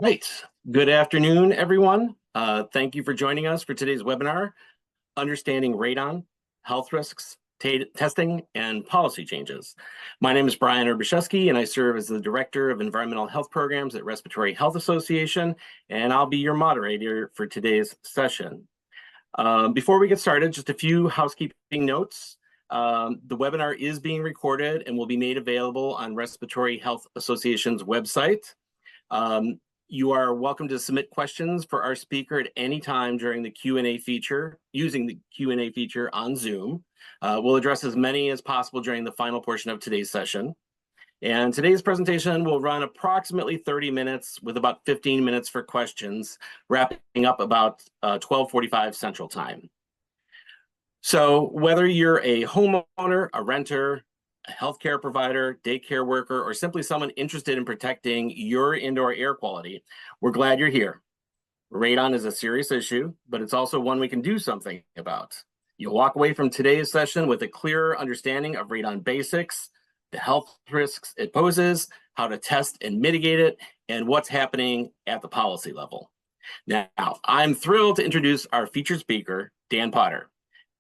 Right. Good afternoon, everyone. Thank you for joining us for today's webinar, Understanding Radon, Health Risks, Testing, and Policy Changes. My name is Brian Erbushevsky, and I serve as the Director of Environmental Health Programs at Respiratory Health Association, and I'll be your moderator for today's session. Before we get started, just a few housekeeping notes. The webinar is being recorded and will be made available on Respiratory Health Association's website. You are welcome to submit questions for our speaker at any time during the Q&A feature, using the Q&A feature on Zoom. We'll address as many as possible during the final portion of today's session. And today's presentation will run approximately 30 minutes with about 15 minutes for questions, wrapping up about 12:45 Central Time. So whether you're a homeowner, a renter, a healthcare provider, daycare worker, or simply someone interested in protecting your indoor air quality, we're glad you're here. Radon is a serious issue, but it's also one we can do something about. You'll walk away from today's session with a clearer understanding of radon basics, the health risks it poses, how to test and mitigate it, and what's happening at the policy level. Now, I'm thrilled to introduce our featured speaker, Dan Potter.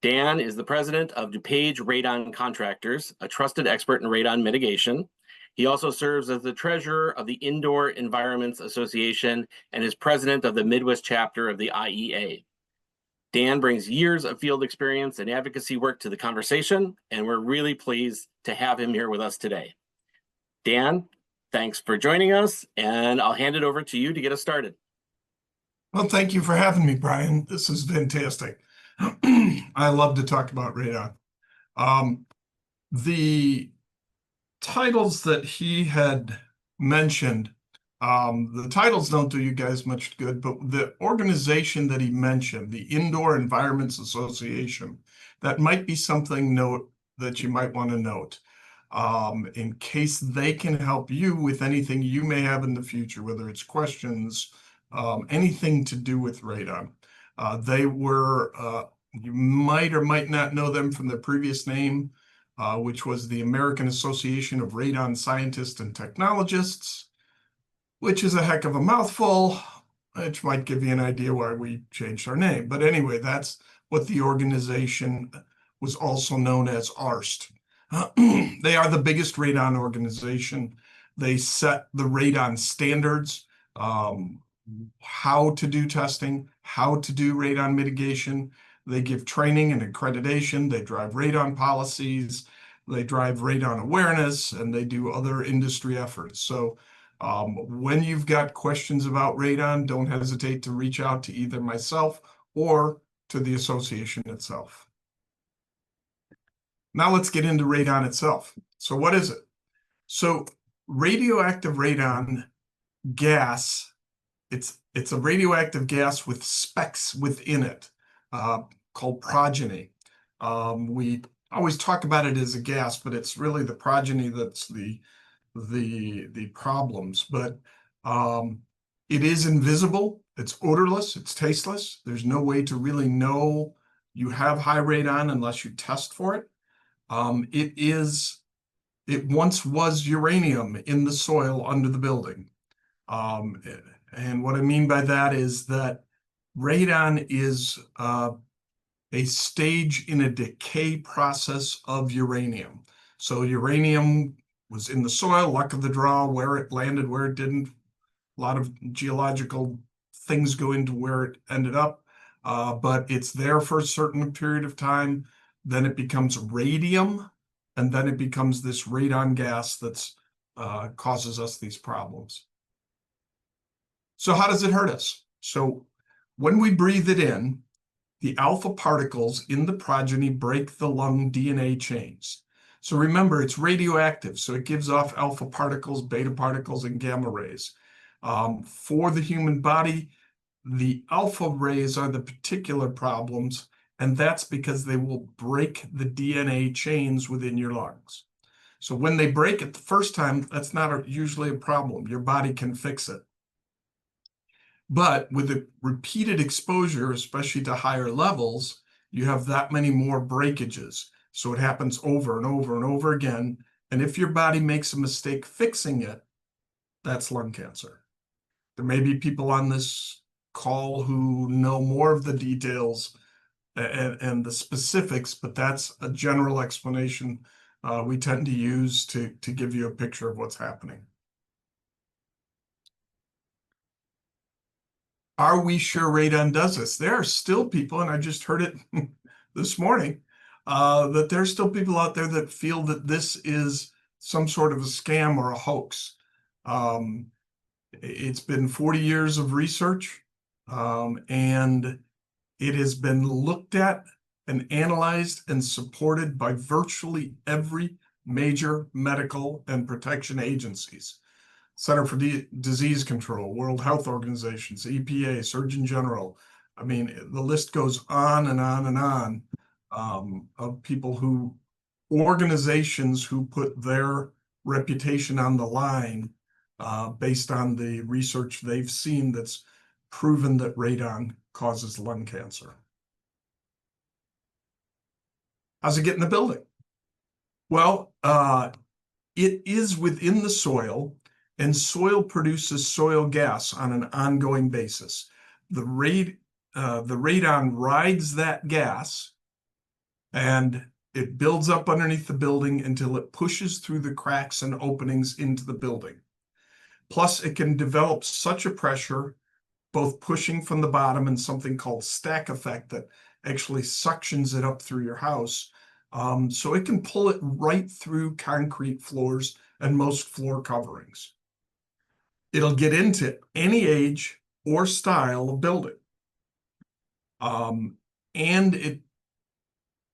Dan is the president of DuPage Radon Contractors, a trusted expert in radon mitigation. He also serves as the treasurer of the Indoor Environments Association and is president of the Midwest chapter of the IEA. Dan brings years of field experience and advocacy work to the conversation, and we're really pleased to have him here with us today. Dan, thanks for joining us, and I'll hand it over to you to get us started. Well, thank you for having me, Brian. This is fantastic. I love to talk about radon. The titles that he had mentioned, the titles don't do you guys much good, but the organization that he mentioned, the Indoor Environments Association, that might be something that you might want to note in case they can help you with anything you may have in the future, whether it's questions, anything to do with radon. They were, you might or might not know them from their previous name, which was the American Association of Radon Scientists and Technologists, which is a heck of a mouthful, which might give you an idea why we changed our name. But anyway, that's what the organization was also known as ARST. They are the biggest radon organization. They set the radon standards, how to do testing, how to do radon mitigation. They give training and accreditation. They drive radon policies. They drive radon awareness, and they do other industry efforts. So when you've got questions about radon, don't hesitate to reach out to either myself or to the association itself. Now let's get into radon itself. So what is it? So radioactive radon gas, it's a radioactive gas with specks within it called progeny. We always talk about it as a gas, but it's really the progeny that's the problems. But it is invisible, it's odorless, it's tasteless. There's no way to really know you have high radon unless you test for it. It once was uranium in the soil under the building. And what I mean by that is that radon is a stage in a decay process of uranium. So uranium was in the soil, luck of the draw, where it landed, where it didn't. A lot of geological things go into where it ended up, but it's there for a certain period of time. Then it becomes radium, and then it becomes this radon gas that's causes us these problems. So how does it hurt us? So when we breathe it in, the alpha particles in the progeny break the lung DNA chains. So remember, it's radioactive, so it gives off alpha particles, beta particles, and gamma rays. For the human body, the alpha rays are the particular problems, and that's because they will break the DNA chains within your lungs. So when they break it the first time, that's not usually a problem. Your body can fix it. But with the repeated exposure, especially to higher levels, you have that many more breakages. So it happens over and over and over again. And if your body makes a mistake fixing it, that's lung cancer. There may be people on this call who know more of the details and the specifics, but that's a general explanation we tend to use to give you a picture of what's happening. Are we sure radon does this? There are still people, and I just heard it this morning, that there's still people out there that feel that this is some sort of a scam or a hoax. It's been 40 years of research, and it has been looked at and analyzed and supported by virtually every major medical and protection agencies. Center for Disease Control, World Health Organizations, EPA, Surgeon General. I mean, the list goes on and on and on, of people who, organizations who put their reputation on the line based on the research they've seen that's proven that radon causes lung cancer. How's it get in the building? Well, it is within the soil, and soil produces soil gas on an ongoing basis. The radon rides that gas, and it builds up underneath the building until it pushes through the cracks and openings into the building. Plus, it can develop such a pressure, both pushing from the bottom and something called stack effect that actually suctions it up through your house. So it can pull it right through concrete floors and most floor coverings. It'll get into any age or style of building. And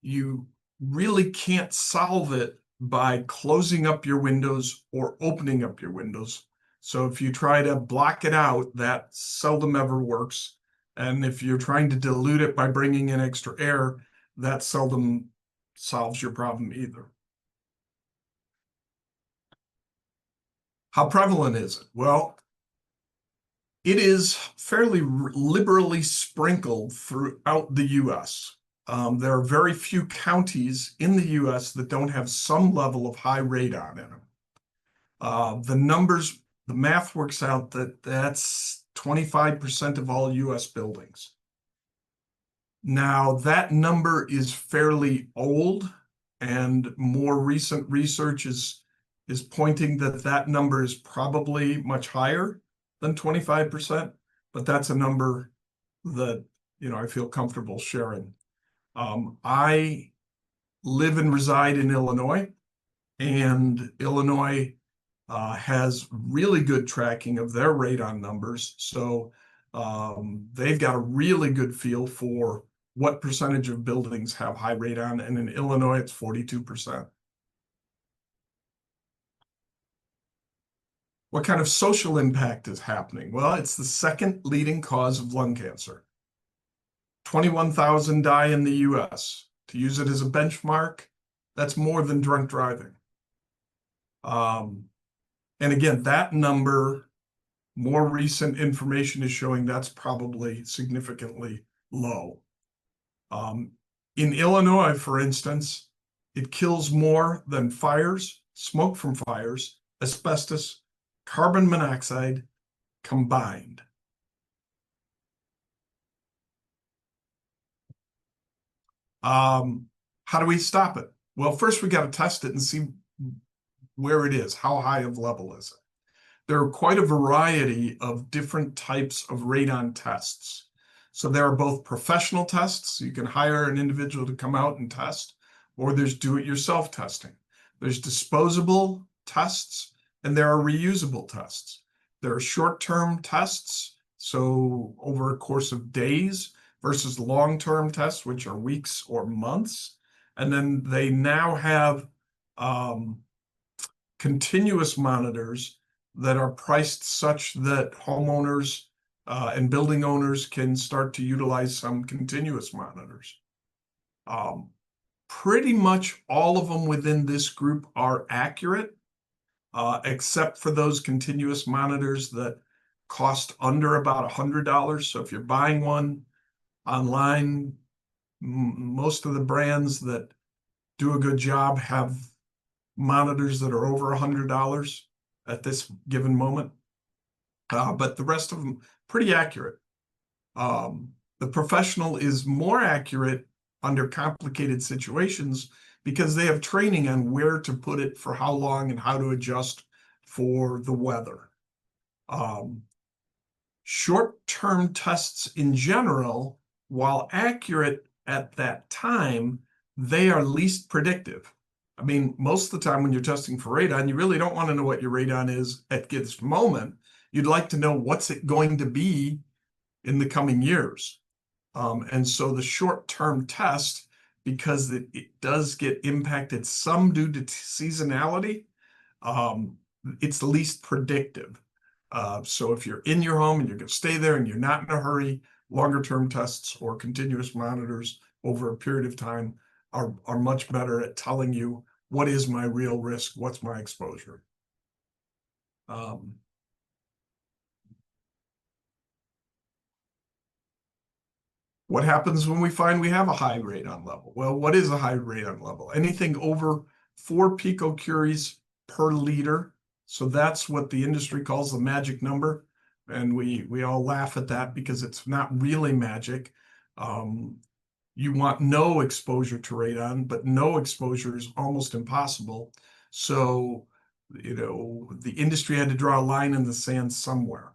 you really can't solve it by closing up your windows or opening up your windows. So if you try to block it out, that seldom ever works. And if you're trying to dilute it by bringing in extra air, that seldom solves your problem either. How prevalent is it? Well, it is fairly liberally sprinkled throughout the US. There are very few counties in the US that don't have some level of high radon in them. The numbers, the math works out that that's 25% of all US buildings. Now, that number is fairly old, and more recent research is pointing that that number is probably much higher than 25%, but that's a number that, I feel comfortable sharing. I live and reside in Illinois, and Illinois has really good tracking of their radon numbers. So they've got a really good feel for what percentage of buildings have high radon, and in Illinois, it's 42%. What kind of social impact is happening? Well, it's the second leading cause of lung cancer. 21,000 die in the US. To use it as a benchmark, that's more than drunk driving. And again, that number, more recent information is showing that's probably significantly low. In Illinois, for instance, it kills more than fires, smoke from fires, asbestos, carbon monoxide combined. How do we stop it? Well, first we got to test it and see where it is. How high of level is it? There are quite a variety of different types of radon tests. So there are both professional tests. You can hire an individual to come out and test, or there's do-it-yourself testing. There's disposable tests, and there are reusable tests. There are short-term tests, so over a course of days, versus long-term tests, which are weeks or months. And then they now have continuous monitors that are priced such that homeowners and building owners can start to utilize some continuous monitors. Pretty much all of them within this group are accurate, except for those continuous monitors that cost under about $100. So if you're buying one online, most of the brands that do a good job have monitors that are over $100 at this given moment. but the rest of them pretty accurate. The professional is more accurate under complicated situations because they have training on where to put it for how long and how to adjust for the weather. Short-term tests in general, while accurate at that time, they are least predictive. I mean, most of the time when you're testing for radon, you really don't want to know what your radon is at this moment. You'd like to know what's it going to be in the coming years. And so the short-term test, because it does get impacted some due to seasonality, it's least predictive. So if you're in your home and you're going to stay there and you're not in a hurry, longer-term tests or continuous monitors over a period of time are much better at telling you what is my real risk, what's my exposure. What happens when we find we have a high radon level? Well, what is a high radon level? Anything over 4 picocuries per liter. So that's what the industry calls the magic number. And we all laugh at that because it's not really magic. You want no exposure to radon, but no exposure is almost impossible. So, the industry had to draw a line in the sand somewhere.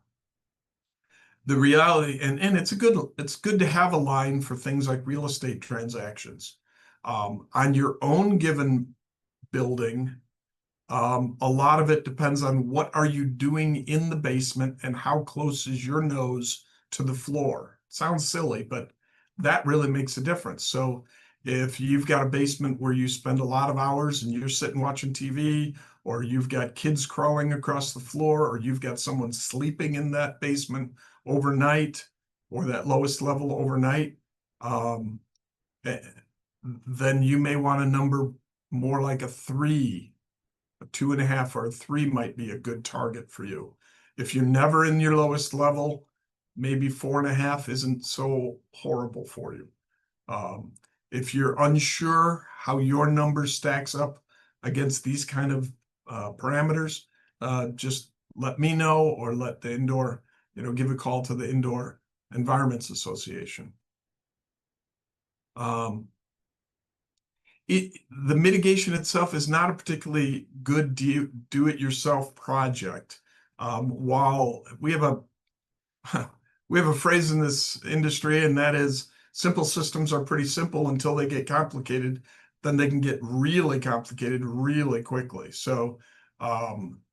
The reality, and it's good to have a line for things like real estate transactions. On your own given building, a lot of it depends on what are you doing in the basement and how close is your nose to the floor. Sounds silly, but that really makes a difference. So if you've got a basement where you spend a lot of hours and you're sitting watching TV, or you've got kids crawling across the floor, or you've got someone sleeping in that basement overnight, or that lowest level overnight, then you may want a number more like a 3, a 2.5, or a 3 might be a good target for you. If you're never in your lowest level, maybe 4.5 isn't so horrible for you. If you're unsure how your number stacks up against these kind of parameters, just let me know, or let the indoor, give a call to the Indoor Environments Association. The mitigation itself is not a particularly good do-it-yourself project. While we have a phrase in this industry, and that is, simple systems are pretty simple until they get complicated. Then they can get really complicated really quickly. So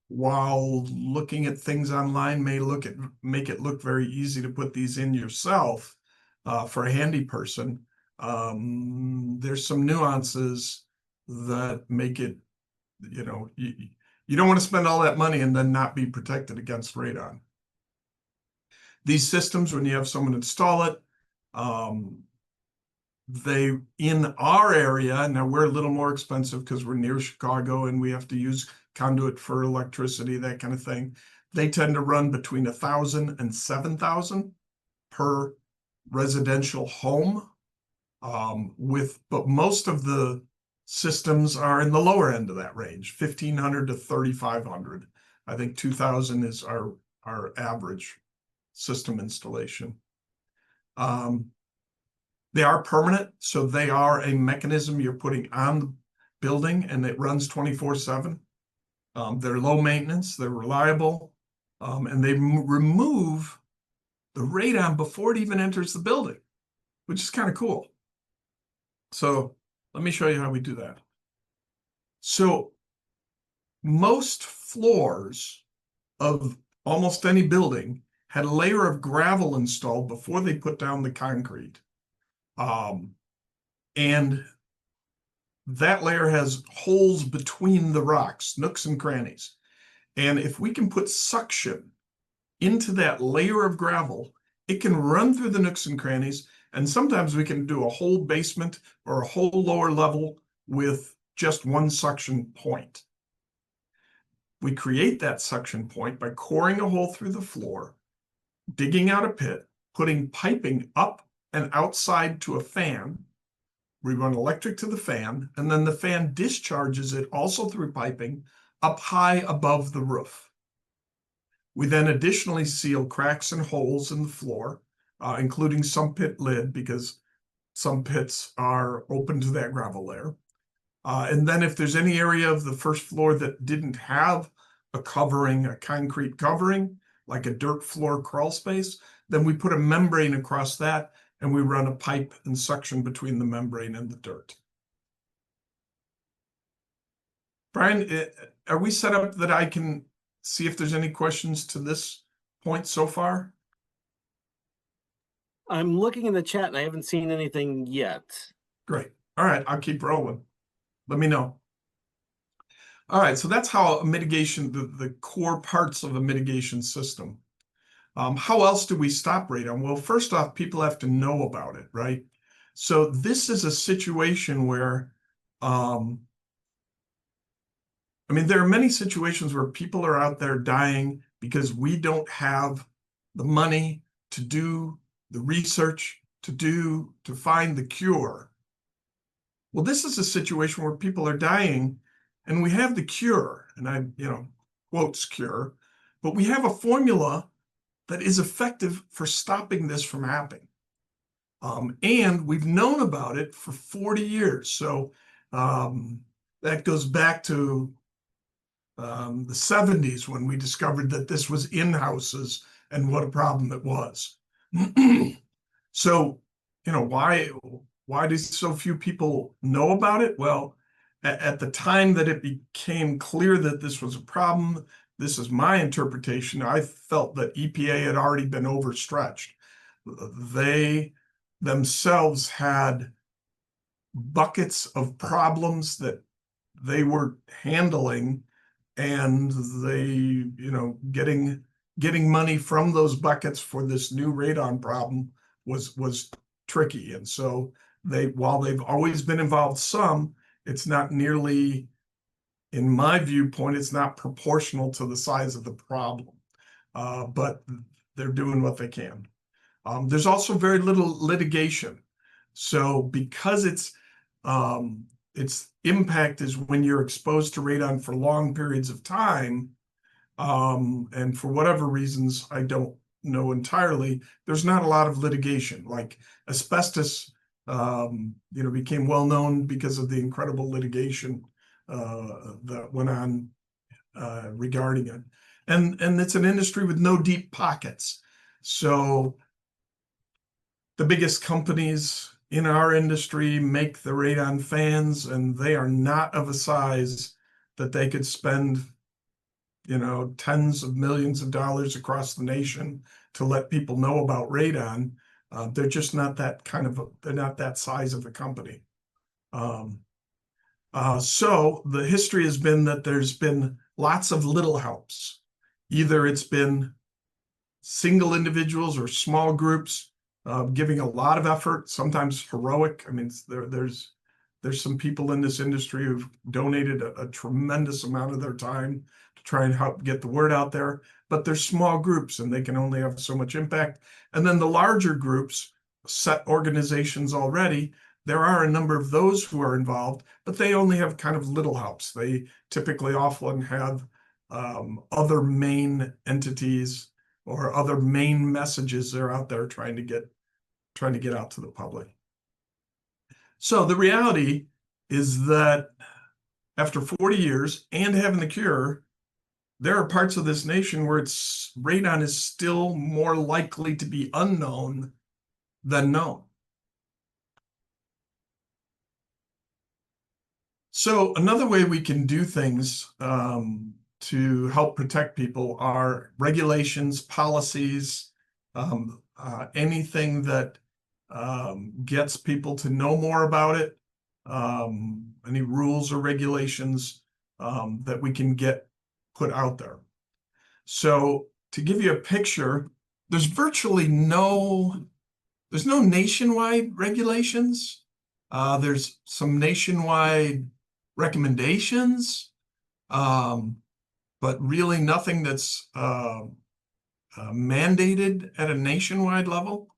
while looking at things online may make it look very easy to put these in yourself for a handy person, there's some nuances that make it, you don't want to spend all that money and then not be protected against radon. These systems, when you have someone install it, they, in our area, now we're a little more expensive because we're near Chicago and we have to use conduit for electricity, that kind of thing. They tend to run between 1,000 and 7,000 per residential home. But most of the systems are in the lower end of that range, 1,500 to 3,500. I think 2,000 is our average system installation. They are permanent, so they are a mechanism you're putting on the building, and it runs 24/7. They're low maintenance, they're reliable, and they remove the radon before it even enters the building, which is kind of cool. So let me show you how we do that. So most floors of almost any building had a layer of gravel installed before they put down the concrete. And that layer has holes between the rocks, nooks and crannies. And if we can put suction into that layer of gravel, it can run through the nooks and crannies. And sometimes we can do a whole basement or a whole lower level with just one suction point. We create that suction point by coring a hole through the floor, digging out a pit, putting piping up and outside to a fan. We run electric to the fan, and then the fan discharges it also through piping up high above the roof. We then additionally seal cracks and holes in the floor, including some pit lid, because some pits are open to that gravel layer. And then if there's any area of the first floor that didn't have a covering, a concrete covering, like a dirt floor crawl space, then we put a membrane across that and we run a pipe and suction between the membrane and the dirt. Brian, are we set up that I can see if there's any questions to this point so far? I'm looking in the chat and I haven't seen anything yet. Great. All right, I'll keep rolling. Let me know. All right, so that's how a mitigation, the core parts of a mitigation system. How else do we stop radon? Well, first off, people have to know about it, right? So this is a situation where, I mean, there are many situations where people are out there dying because we don't have the money to do the research, to find the cure. Well, this is a situation where people are dying and we have the cure, and I, quotes cure, but we have a formula that is effective for stopping this from happening. And we've known about it for 40 years. So that goes back to the 70s when we discovered that this was in houses and what a problem it was. So, why do so few people know about it? Well, at the time that it became clear that this was a problem, this is my interpretation, I felt that EPA had already been overstretched. They themselves had buckets of problems that they were handling, and they, getting money from those buckets for this new radon problem was tricky. And so while they've always been involved some, it's not nearly, in my viewpoint, it's not proportional to the size of the problem. But they're doing what they can. There's also very little litigation. So because its impact is when you're exposed to radon for long periods of time, and for whatever reasons, I don't know entirely, there's not a lot of litigation. Like asbestos, became well known because of the incredible litigation that went on regarding it. And it's an industry with no deep pockets. So the biggest companies in our industry make the radon fans, and they are not of a size that they could spend, tens of millions of dollars across the nation to let people know about radon. They're just not that they're not that size of a company. So the history has been that there's been lots of little helps. Either it's been single individuals or small groups giving a lot of effort, sometimes heroic. I mean, there's some people in this industry who've donated a tremendous amount of their time to try and help get the word out there, but they're small groups and they can only have so much impact. And then the larger groups, set organizations already, there are a number of those who are involved, but they only have kind of little helps. They typically often have other main entities or other main messages they're out there trying to get out to the public. So the reality is that after 40 years and having the cure, there are parts of this nation where radon is still more likely to be unknown than known. So another way we can do things to help protect people are regulations, policies, anything that gets people to know more about it, any rules or regulations that we can get put out there. So to give you a picture, there's no nationwide regulations. There's some nationwide recommendations, but really nothing that's mandated at a nationwide level.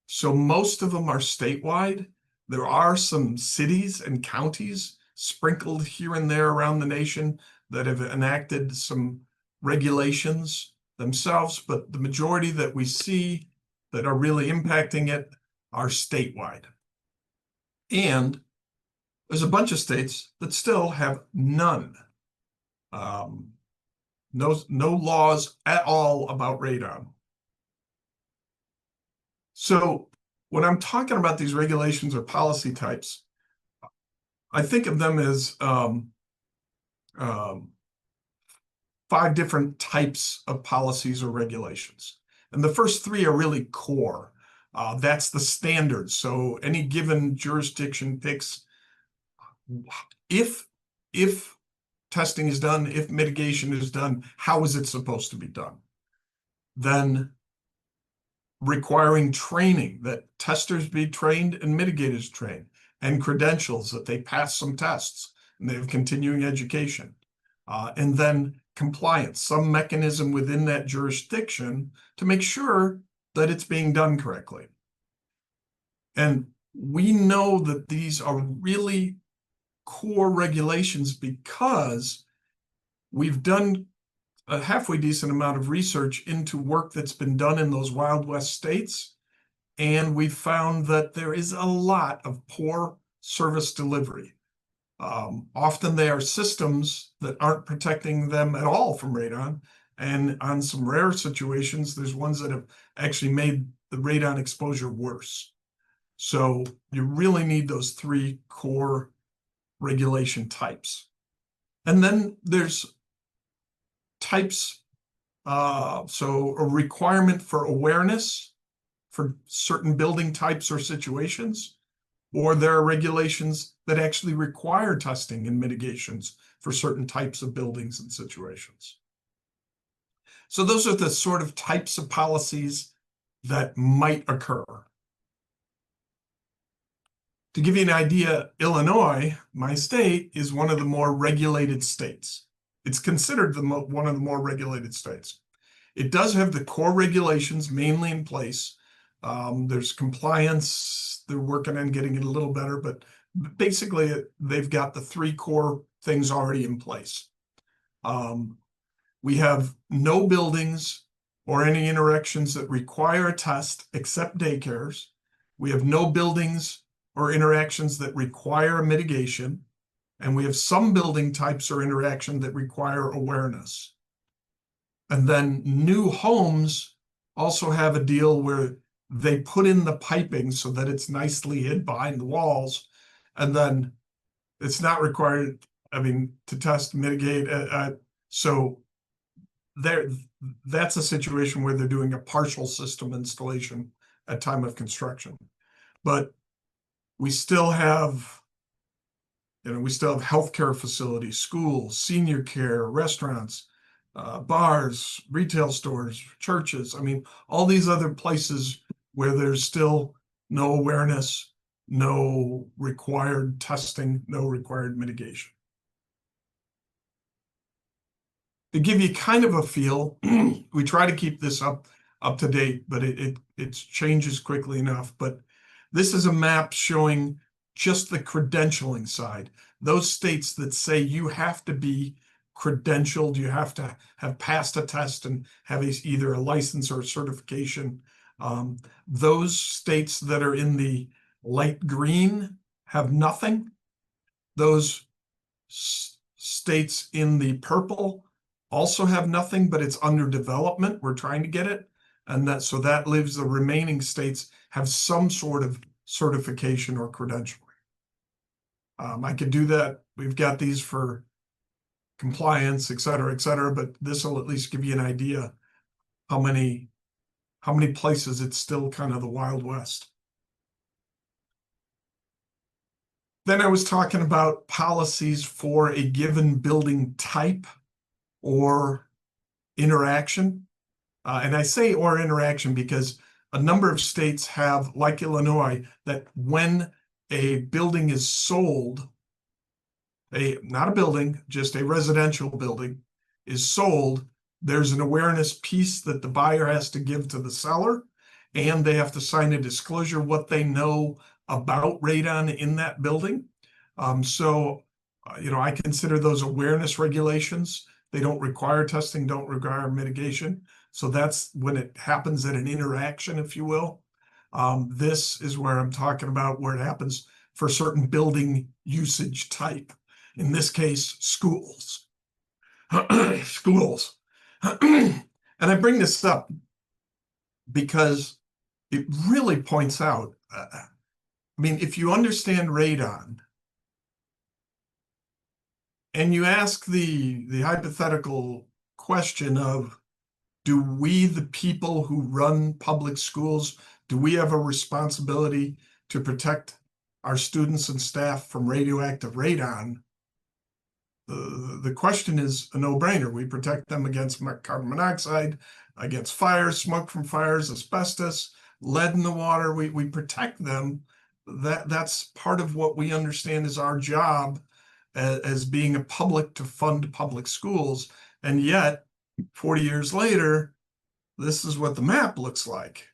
So most of them are statewide. There are some cities and counties sprinkled here and there around the nation that have enacted some regulations themselves, but the majority that we see that are really impacting it are statewide. And there's a bunch of states that still have none. No laws at all about radon. So when I'm talking about these regulations or policy types, I think of them as 5 different types of policies or regulations. And the first 3 are really core. That's the standard. So any given jurisdiction picks if testing is done, if mitigation is done, how is it supposed to be done? Then requiring training, that testers be trained and mitigators trained, and credentials, that they pass some tests and they have continuing education. And then compliance, some mechanism within that jurisdiction to make sure that it's being done correctly. And we know that these are really core regulations because we've done a halfway decent amount of research into work that's been done in those Wild West states. And we found that there is a lot of poor service delivery. Often they are systems that aren't protecting them at all from radon. And on some rare situations, there's ones that have actually made the radon exposure worse. So you really need those 3 core regulation types. And then there's types, so a requirement for awareness for certain building types or situations, or there are regulations that actually require testing and mitigations for certain types of buildings and situations. So those are the sort of types of policies that might occur. To give you an idea, Illinois, my state, is one of the more regulated states. It's considered one of the more regulated states. It does have the core regulations mainly in place. There's compliance. They're working on getting it a little better, but basically they've got the 3 core things already in place. We have no buildings or any interactions that require a test except daycares. We have no buildings or interactions that require mitigation. And we have some building types or interaction that require awareness. And then new homes also have a deal where they put in the piping so that it's nicely hid behind the walls. And then it's not required, to test, mitigate. So that's a situation where they're doing a partial system installation at time of construction. But we still have healthcare facilities, schools, senior care, restaurants, bars, retail stores, churches. All these other places where there's still no awareness, no required testing, no required mitigation. To give you kind of a feel, we try to keep this up to date, but it changes quickly enough. But this is a map showing just the credentialing side. Those states that say you have to be credentialed, you have to have passed a test and have either a license or a certification. Those states that are in the light green have nothing. Those states in the purple also have nothing, but it's under development. We're trying to get it. And so that leaves the remaining states have some sort of certification or credentialing. I could do that. We've got these for compliance, et cetera, but this will at least give you an idea how many places it's still kind of the Wild West. Then I was talking about policies for a given building type or interaction. And I say or interaction because a number of states have, like Illinois, that when a building is sold, not a building, just a residential building is sold, there's an awareness piece that the buyer has to give to the seller, and they have to sign a disclosure what they know about radon in that building. I consider those awareness regulations. They don't require testing, don't require mitigation. So that's when it happens at an interaction, if you will. This is where I'm talking about where it happens for certain building usage type. In this case, schools. Schools. And I bring this up because it really points out, I mean, if you understand radon and you ask the hypothetical question of, do we, the people who run public schools, do we have a responsibility to protect our students and staff from radioactive radon? The question is a no-brainer. We protect them against carbon monoxide, against fires, smoke from fires, asbestos, lead in the water. We protect them. That's part of what we understand is our job as being a public to fund public schools. And yet, 40 years later, this is what the map looks like.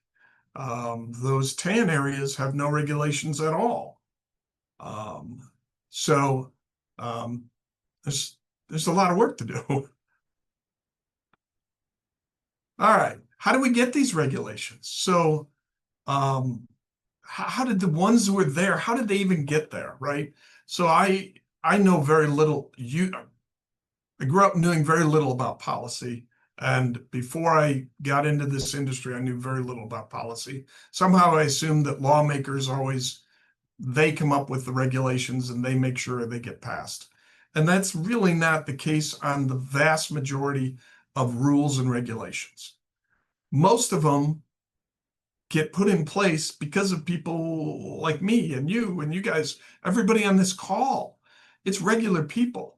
Those tan areas have no regulations at all. So there's a lot of work to do. All right, how do we get these regulations? So how did the ones who were there, how did they even get there, right? So I know very little. I grew up knowing very little about policy. And before I got into this industry, I knew very little about policy. Somehow I assumed that lawmakers always, they come up with the regulations and they make sure they get passed. And that's really not the case on the vast majority of rules and regulations. Most of them get put in place because of people like me and you guys, everybody on this call. It's regular people.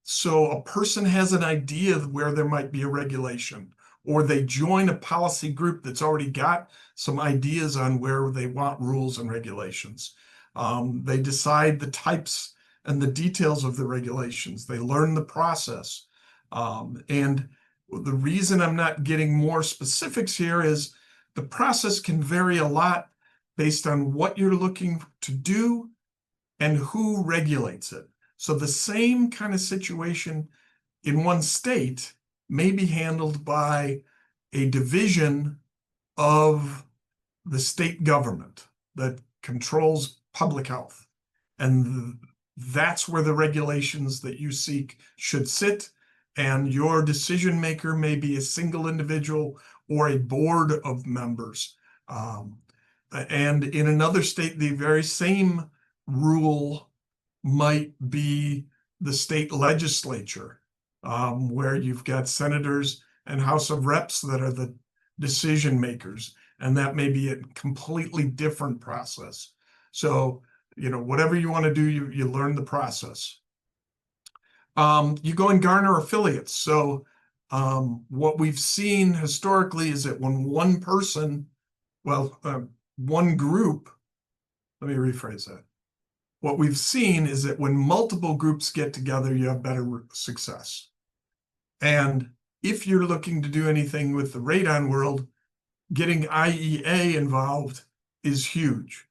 So a person has an idea of where there might be a regulation, or they join a policy group that's already got some ideas on where they want rules and regulations. They decide the types and the details of the regulations. They learn the process. And the reason I'm not getting more specifics here is the process can vary a lot based on what you're looking to do and who regulates it. So the same kind of situation in one state may be handled by a division of the state government that controls public health. And that's where the regulations that you seek should sit. And your decision maker may be a single individual or a board of members. And in another state, the very same rule might be the state legislature, where you've got senators and House of Reps that are the decision makers, and that may be a completely different process. So, whatever you want to do, you learn the process. You go and garner affiliates. So what we've seen historically is that when one person, one group, let me rephrase that. What we've seen is that when multiple groups get together, you have better success. And if you're looking to do anything with the radon world, getting IEA involved is huge.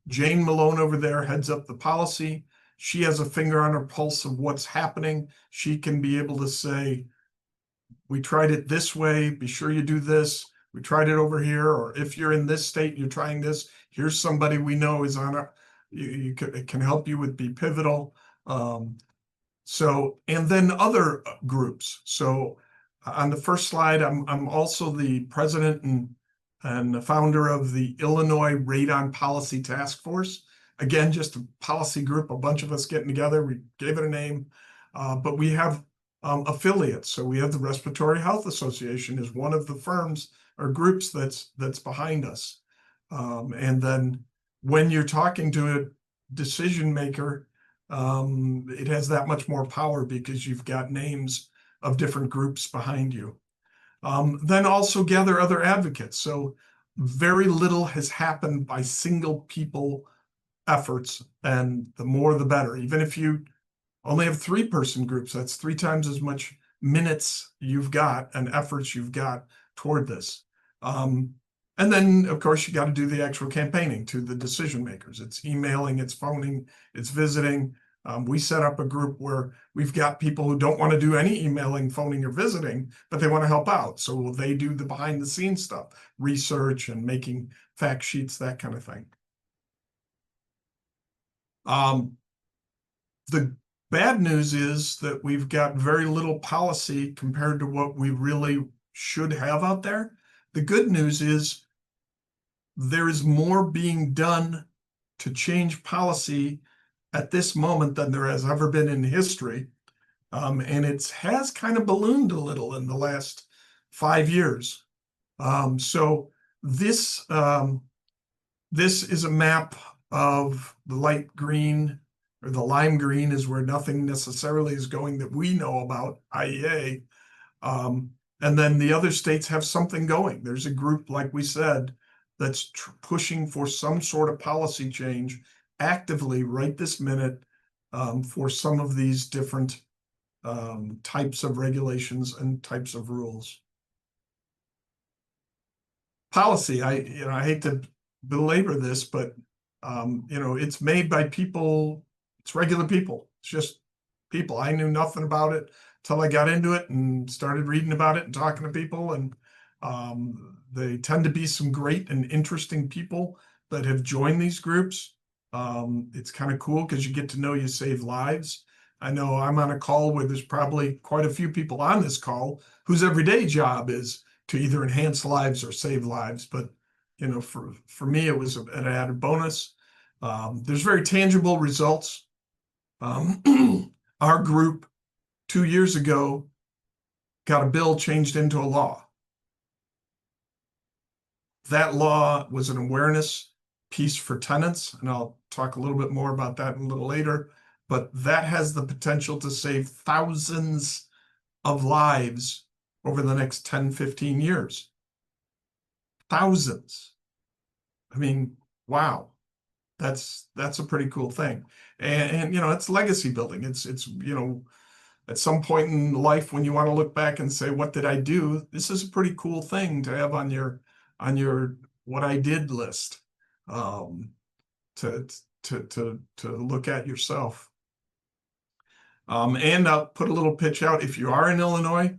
Jane Malone over there heads up the policy. She has a finger on her pulse of what's happening. She can be able to say, we tried it this way, be sure you do this. We tried it over here, or if you're in this state, you're trying this, here's somebody we know is on it can help you with Be Pivotal. So, and then other groups. So on the first slide, I'm also the president and the founder of the Illinois Radon Policy Task Force. Again, just a policy group, a bunch of us getting together. We gave it a name, but we have affiliates. So we have the Respiratory Health Association is one of the firms or groups that's behind us. And then when you're talking to a decision maker, it has that much more power because you've got names of different groups behind you. Then also gather other advocates. So very little has happened by single people efforts, and the more the better. Even if you only have 3-person groups, that's 3 times as much minutes you've got and efforts you've got toward this. And then, of course, you got to do the actual campaigning to the decision makers. It's emailing, it's phoning, it's visiting. We set up a group where we've got people who don't want to do any emailing, phoning, or visiting, but they want to help out. So they do the behind the scenes stuff, research and making fact sheets, that kind of thing. The bad news is that we've got very little policy compared to what we really should have out there. The good news is there is more being done to change policy at this moment than there has ever been in history. And it has kind of ballooned a little in the last 5 years. So this is a map of the light green, or the lime green is where nothing necessarily is going that we know about, IEA. And then the other states have something going. There's a group, like we said, that's pushing for some sort of policy change actively right this minute, for some of these different types of regulations and types of rules. Policy, I hate to belabor this, but it's made by people. It's regular people. It's just people. I knew nothing about it till I got into it and started reading about it and talking to people. And they tend to be some great and interesting people that have joined these groups. It's kind of cool because you get to know you save lives. I know I'm on a call where there's probably quite a few people on this call whose everyday job is to either enhance lives or save lives. But for me, it was an added bonus. There's very tangible results. Our group 2 years ago got a bill changed into a law. That law was an awareness piece for tenants, and I'll talk a little bit more about that a little later, but that has the potential to save thousands of lives over the next 10, 15 years. Thousands. I mean, wow. That's a pretty cool thing. And it's legacy building. It's at some point in life when you want to look back and say, what did I do? This is a pretty cool thing to have on your what I did list, to look at yourself. And I'll put a little pitch out. If you are in Illinois,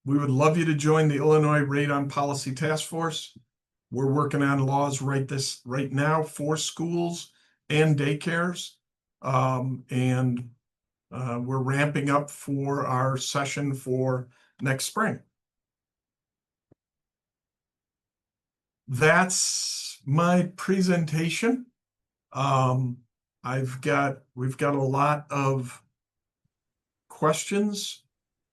we would love you to join the Illinois Radon Policy Task Force. We're working on laws right now for schools and daycares. And we're ramping up for our session for next spring. That's my presentation. We've got a lot of questions,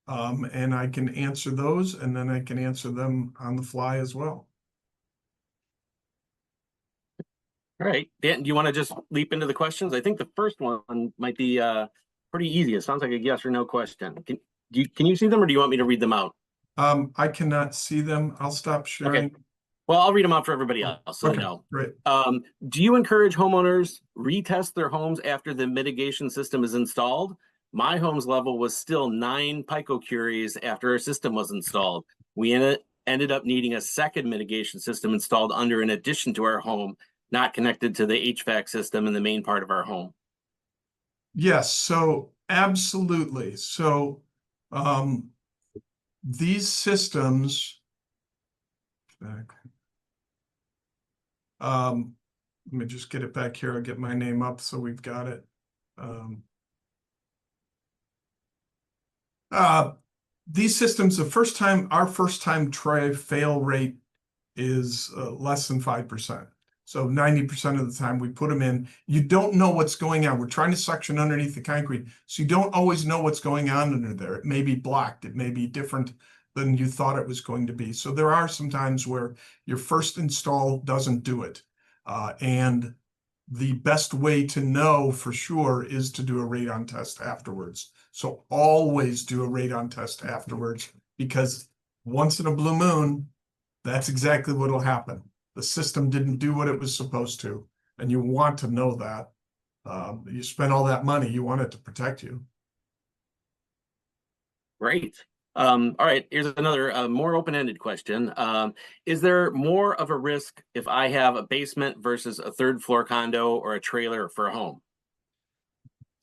and I can answer those, and then I can answer them on the fly as well. All right, Dan, do you want to just leap into the questions? I think the first one might be pretty easy. It sounds like a yes or no question. Can you see them, or do you want me to read them out? I cannot see them. I'll stop sharing. Okay. Well, I'll read them out for everybody else so they know. Great. Do you encourage homeowners retest their homes after the mitigation system is installed? My home's level was still 9 picocuries after our system was installed. We ended up needing a second mitigation system installed under in addition to our home, not connected to the HVAC system in the main part of our home. Yes, so absolutely. So these systems, let me just get it back here. I'll get my name up so we've got it. These systems, our first time try fail rate is less than 5%. So 90% of the time we put them in, you don't know what's going on. We're trying to suction underneath the concrete, so you don't always know what's going on under there. It may be blocked. It may be different than you thought it was going to be. So there are some times where your first install doesn't do it. And the best way to know for sure is to do a radon test afterwards. So always do a radon test afterwards, because once in a blue moon, that's exactly what will happen. The system didn't do what it was supposed to, and you want to know that. You spend all that money, you want it to protect you. Great. All right, here's another more open-ended question. Is there more of a risk if I have a basement versus a third floor condo or a trailer for a home?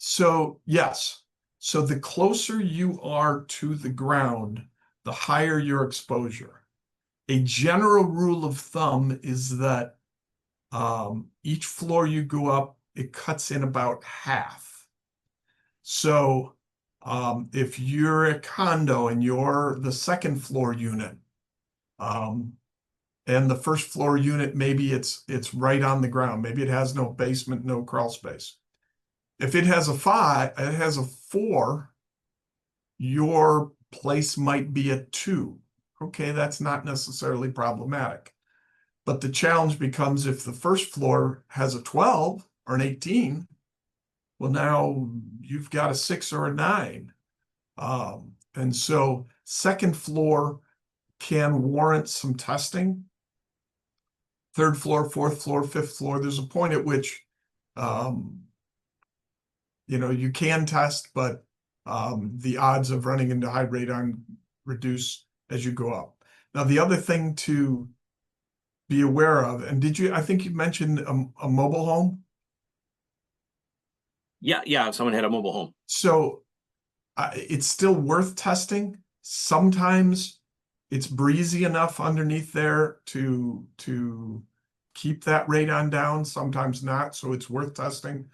So yes, so the closer you are to the ground, the higher your exposure. A general rule of thumb is that each floor you go up, it cuts in about half. So if you're a condo and you're the second floor unit, um, and the first floor unit, maybe it's right on the ground. Maybe it has no basement, no crawl space. If it has a 4, your place might be a 2. Okay, that's not necessarily problematic. But the challenge becomes if the first floor has a 12 or an 18, well, now you've got a 6 or a 9. And so second floor can warrant some testing. Third floor, fourth floor, fifth floor, there's a point at which um, you can test, but the odds of running into high radon reduce as you go up. Now, the other thing to be aware of, and I think you mentioned a mobile home? Yeah, if someone had a mobile home. So it's still worth testing. Sometimes it's breezy enough underneath there to keep that radon down, sometimes not, so it's worth testing.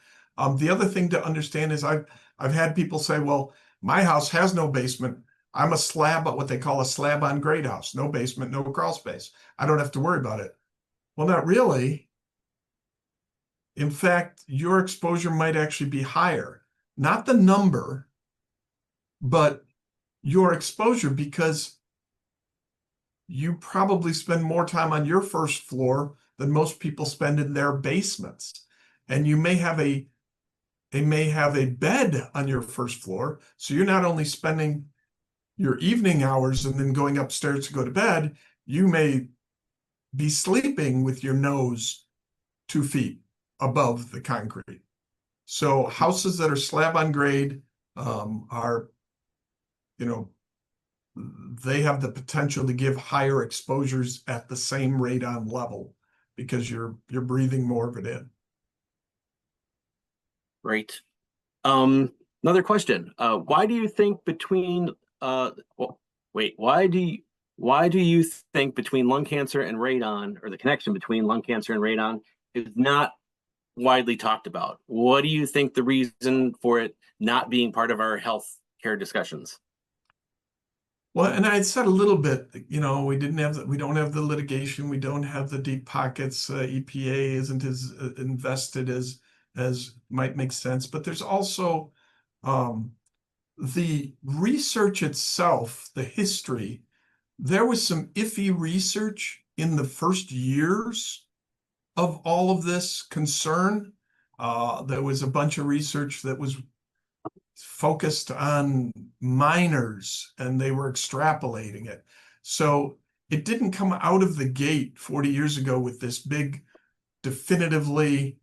The other thing to understand is I've had people say, well, my house has no basement. I'm a slab, what they call a slab on grade house, no basement, no crawl space. I don't have to worry about it. Well, not really. In fact, your exposure might actually be higher. Not the number, but your exposure, because you probably spend more time on your first floor than most people spend in their basements. And you may have a bed on your first floor. So you're not only spending your evening hours and then going upstairs to go to bed, you may be sleeping with your nose 2 feet above the concrete. So houses that are slab on grade are, they have the potential to give higher exposures at the same radon level because you're breathing more of it in. Great. Another question. Why do you think why do you think between lung cancer and radon, or the connection between lung cancer and radon, is not widely talked about? What do you think the reason for it not being part of our health care discussions? Well, and I said a little bit, we don't have the litigation, we don't have the deep pockets. EPA isn't as invested as might make sense, but there's also the research itself, the history. There was some iffy research in the first years of all of this concern. There was a bunch of research that was focused on minors and they were extrapolating it. So it didn't come out of the gate 40 years ago with this big, definitively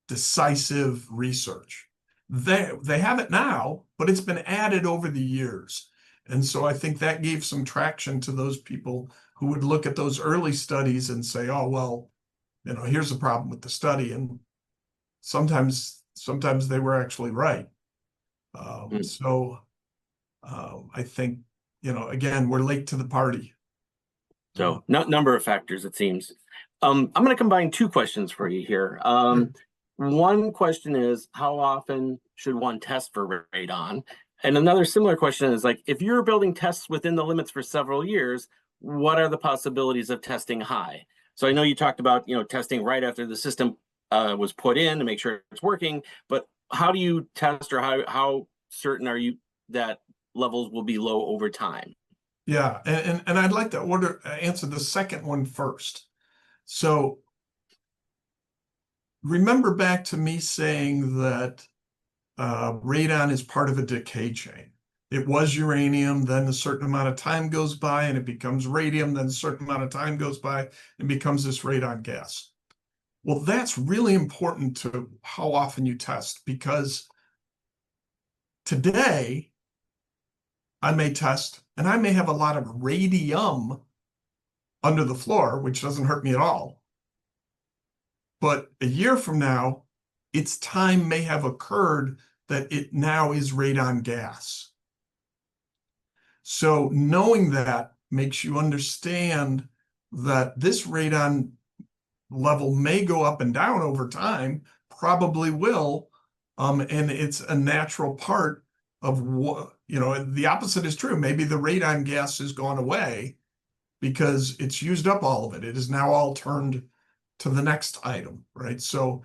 decisive research. They have it now, but it's been added over the years. And so I think that gave some traction to those people who would look at those early studies and say, oh, well, here's the problem with the study. And sometimes they were actually right. So I think, again, we're late to the party. So, number of factors, it seems. I'm going to combine 2 questions for you here. One question is, how often should one test for radon? And another similar question is, like, if you're building tests within the limits for several years, what are the possibilities of testing high? So I know you talked about, testing right after the system was put in to make sure it's working, but how do you test, or how certain are you that levels will be low over time? Yeah, and I'd like to answer the second one first. So remember back to me saying that radon is part of a decay chain. It was uranium, then a certain amount of time goes by and it becomes radium, then a certain amount of time goes by and becomes this radon gas. Well, that's really important to how often you test, because today I may test and I may have a lot of radium under the floor, which doesn't hurt me at all. But a year from now, its time may have occurred that it now is radon gas. So knowing that makes you understand that this radon level may go up and down over time, probably will, and it's a natural part of what, the opposite is true. Maybe the radon gas has gone away because it's used up all of it. It is now all turned to the next item, right? So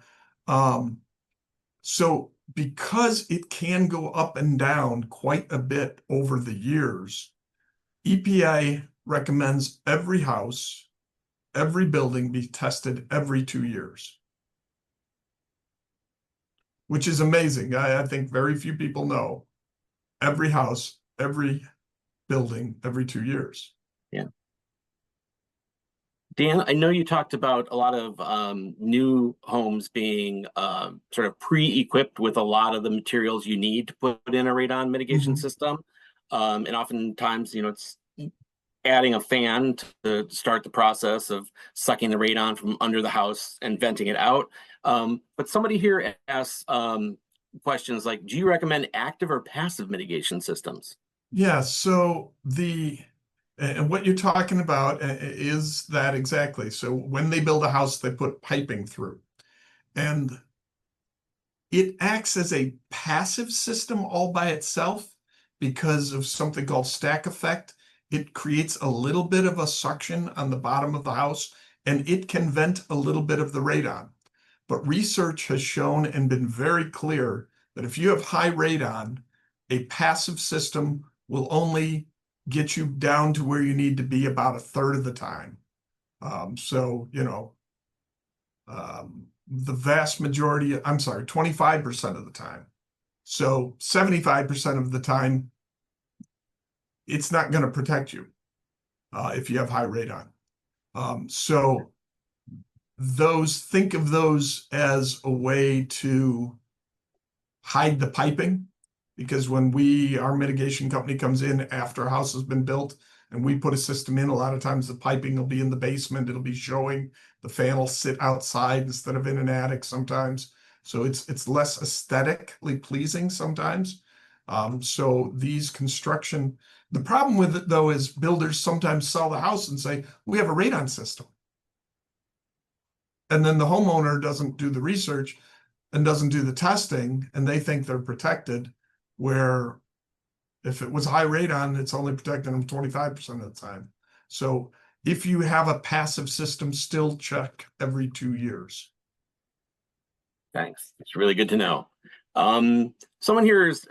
because it can go up and down quite a bit over the years, EPA recommends every house, every building be tested every 2 years, which is amazing. I think very few people know every house, every building, every 2 years. Yeah. Dan, I know you talked about a lot of new homes being sort of pre-equipped with a lot of the materials you need to put in a radon mitigation system. And oftentimes, it's adding a fan to start the process of sucking the radon from under the house and venting it out. But somebody here asks questions like, do you recommend active or passive mitigation systems? Yeah, so and what you're talking about is that exactly. So when they build a house, they put piping through, and it acts as a passive system all by itself because of something called stack effect. It creates a little bit of a suction on the bottom of the house, and it can vent a little bit of the radon. But research has shown and been very clear that if you have high radon, a passive system will only get you down to where you need to be about a third of the time. The vast majority, I'm sorry, 25% of the time. So 75% of the time, it's not going to protect you if you have high radon. So think of those as a way to hide the piping, because when our mitigation company comes in after a house has been built and we put a system in, a lot of times the piping will be in the basement. It'll be showing. The fan will sit outside instead of in an attic sometimes. So it's less aesthetically pleasing sometimes. So the problem with it though is builders sometimes sell the house and say, we have a radon system. And then the homeowner doesn't do the research and doesn't do the testing, and they think they're protected, where if it was high radon, it's only protecting them 25% of the time. So if you have a passive system, still check every 2 years. Thanks. It's really good to know. Someone here is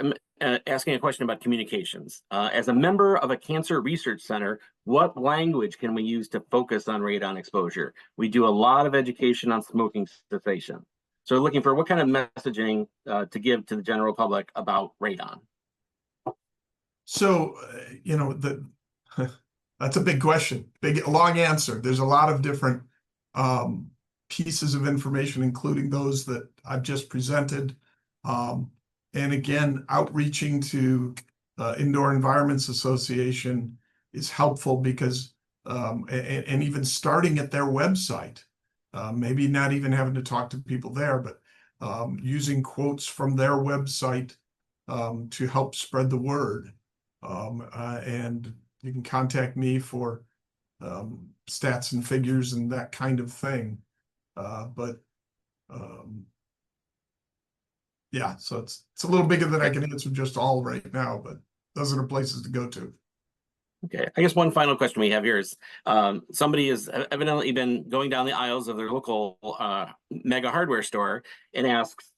asking a question about communications. As a member of a cancer research center, what language can we use to focus on radon exposure? We do a lot of education on smoking cessation. So we're looking for what kind of messaging to give to the general public about radon. So, that's a big question, long answer. There's a lot of different pieces of information, including those that I've just presented. And again, outreaching to Indoor Environments Association is helpful because, and even starting at their website, maybe not even having to talk to people there, but using quotes from their website to help spread the word. And you can contact me for stats and figures and that kind of thing. Yeah, so it's a little bigger than I can answer just all right now, but those are the places to go to. Okay, I guess one final question we have here is somebody has evidently been going down the aisles of their local mega hardware store and asks,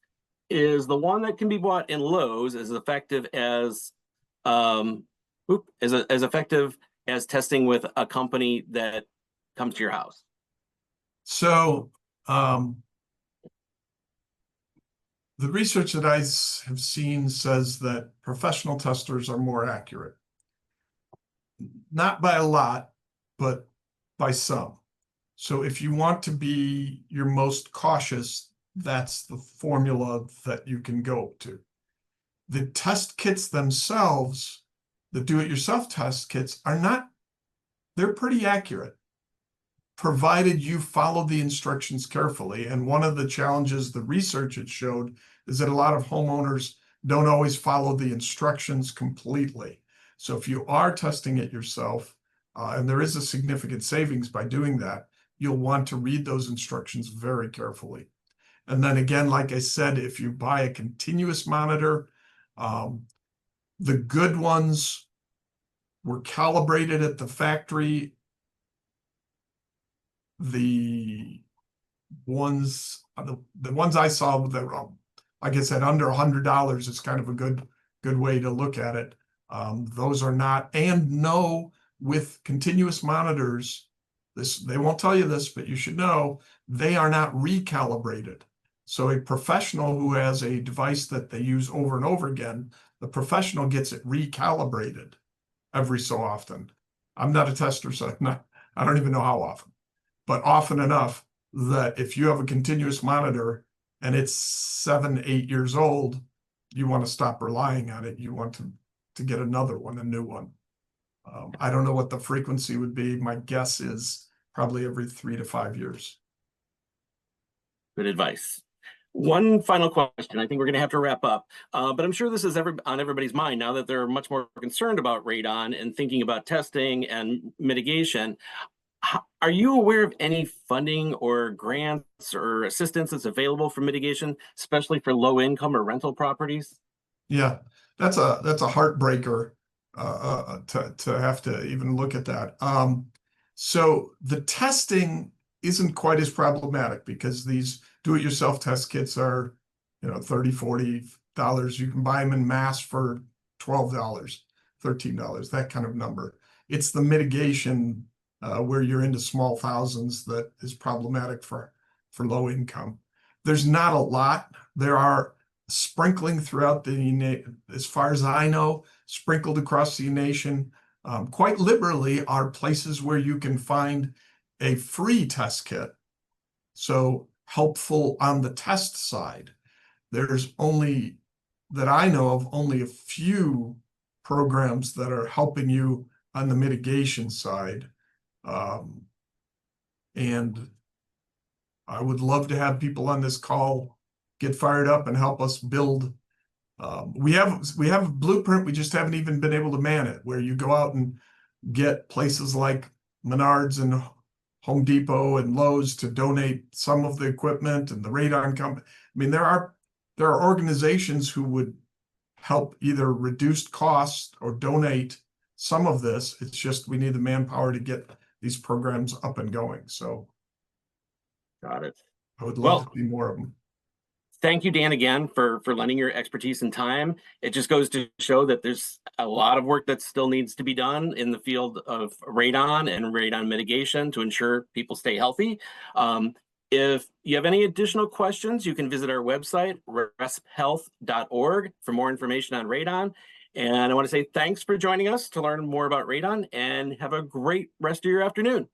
is the one that can be bought in Lowe's as effective as effective as testing with a company that comes to your house? So the research that I have seen says that professional testers are more accurate. Not by a lot, but by some. So if you want to be your most cautious, that's the formula that you can go to. The test kits themselves, the do-it-yourself test kits, they're pretty accurate, provided you follow the instructions carefully. And one of the challenges the research had showed is that a lot of homeowners don't always follow the instructions completely. So if you are testing it yourself, and there is a significant savings by doing that, you'll want to read those instructions very carefully. And then again, like I said, if you buy a continuous monitor, the good ones were calibrated at the factory. The ones I saw that were, like I said, under $100 is kind of a good way to look at it. Those are not, and no, with continuous monitors, they won't tell you this, but you should know they are not recalibrated. So a professional who has a device that they use over and over again, the professional gets it recalibrated every so often. I'm not a tester, so I don't even know how often, but often enough that if you have a continuous monitor and it's 7, 8 years old, you want to stop relying on it. You want to get another one, a new one. I don't know what the frequency would be. My guess is probably every 3 to 5 years. Good advice. One final question. I think we're going to have to wrap up, but I'm sure this is on everybody's mind now that they're much more concerned about radon and thinking about testing and mitigation. Are you aware of any funding or grants or assistance that's available for mitigation, especially for low income or rental properties? Yeah, that's a heartbreaker to have to even look at that. So the testing isn't quite as problematic because these do-it-yourself test kits are, $30, $40. You can buy them in mass for $12, $13, that kind of number. It's the mitigation where you're into small thousands that is problematic for low income. There's not a lot. There are sprinkling throughout as far as I know, sprinkled across the nation, quite liberally are places where you can find a free test kit. So helpful on the test side. There's only, that I know of, only a few programs that are helping you on the mitigation side. And I would love to have people on this call get fired up and help us build. We have a blueprint, we just haven't even been able to man it, where you go out and get places like Menards and Home Depot and Lowe's to donate some of the equipment, and the Radon company. I mean, there are organizations who would help either reduce costs or donate some of this. It's just we need the manpower to get these programs up and going. So Got it. I would love to see more of them. Thank you, Dan, again, for lending your expertise and time. It just goes to show that there's a lot of work that still needs to be done in the field of radon and radon mitigation to ensure people stay healthy. If you have any additional questions, you can visit our website, resphealth.org, for more information on radon. And I want to say thanks for joining us to learn more about radon, and have a great rest of your afternoon.